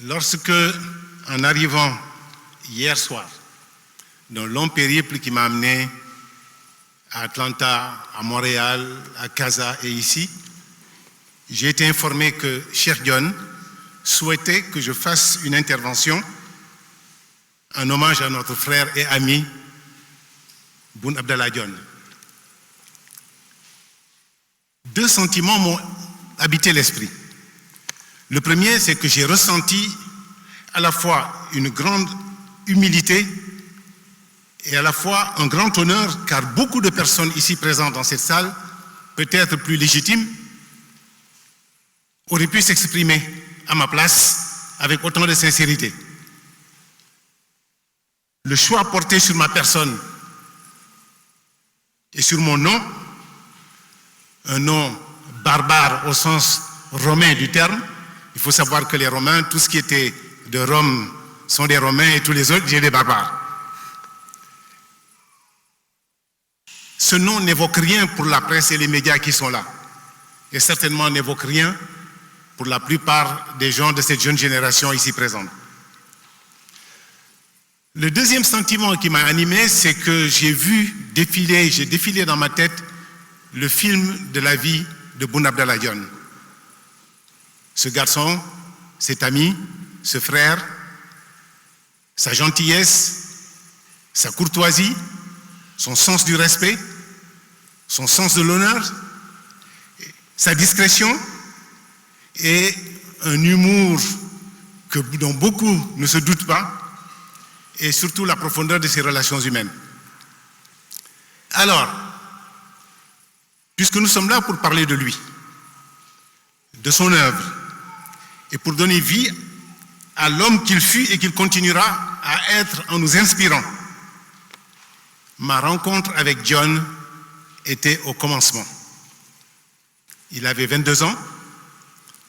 Lorsque, en arrivant hier soir, d'un long périple qui m'a amené à Atlanta, à Montréal, à Casa et ici, j'ai été informé que Cheikh Dione souhaitait que je fasse une intervention en hommage à notre frère et ami Boun Abdallah Dionne. Deux sentiments m'ont habité l'esprit. Le premier, c'est que j'ai ressenti à la fois une grande humilité et à la fois un grand honneur, car beaucoup de personnes ici présentes dans cette salle, peut-être plus légitimes, auraient pu s'exprimer à ma place avec autant de sincérité. Le choix porté sur ma personne et sur mon nom, un nom barbare au sens romain du terme. Il faut savoir que les Romains, tout ce qui était de Rome sont des Romains et tous les autres, j'ai des barbares. Ce nom n'évoque rien pour la presse et les médias qui sont là. Et certainement n'évoque rien pour la plupart des gens de cette jeune génération ici présente. Le deuxième sentiment qui m'a animé, c'est que j'ai défilé dans ma tête le film de la vie de Boun Abdallah Dionne. Ce garçon, cet ami, ce frère, sa gentillesse, sa courtoisie, son sens du respect, son sens de l'honneur, sa discrétion et un humour dont beaucoup ne se doutent pas, et surtout la profondeur de ses relations humaines. Alors, puisque nous sommes là pour parler de lui, de son œuvre, et pour donner vie à l'homme qu'il fut et qu'il continuera à être en nous inspirant, ma rencontre avec Dionne était au commencement. Il avait 22 ans,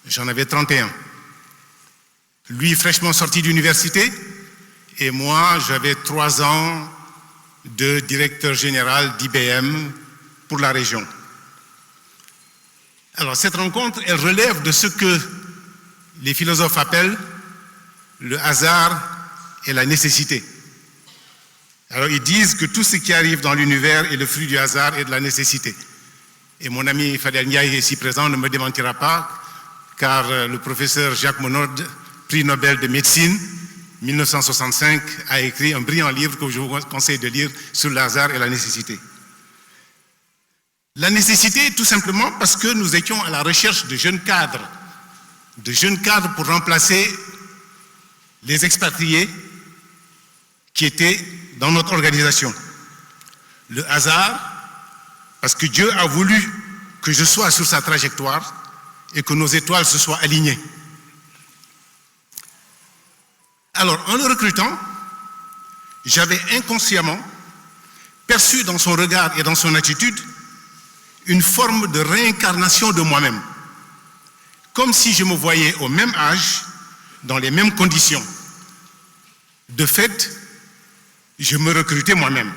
j'en avais 31. Lui fraîchement sorti d'université, et moi j'avais 3 ans de directeur général d'IBM pour la région. Alors cette rencontre, elle relève de ce que les philosophes appellent le hasard et la nécessité. Alors ils disent que tout ce qui arrive dans l'univers est le fruit du hasard et de la nécessité. Et mon ami Fadel Ndiaye, ici présent, ne me démentira pas, car le professeur Jacques Monod, prix Nobel de médecine, 1965, a écrit un brillant livre que je vous conseille de lire sur le hasard et la nécessité. La nécessité, tout simplement parce que nous étions à la recherche de jeunes cadres pour remplacer les expatriés qui étaient dans notre organisation. Le hasard, parce que Dieu a voulu que je sois sur sa trajectoire et que nos étoiles se soient alignées. Alors, en le recrutant, j'avais inconsciemment perçu dans son regard et dans son attitude une forme de réincarnation de moi-même, comme si je me voyais au même âge, dans les mêmes conditions. De fait, je me recrutais moi-même.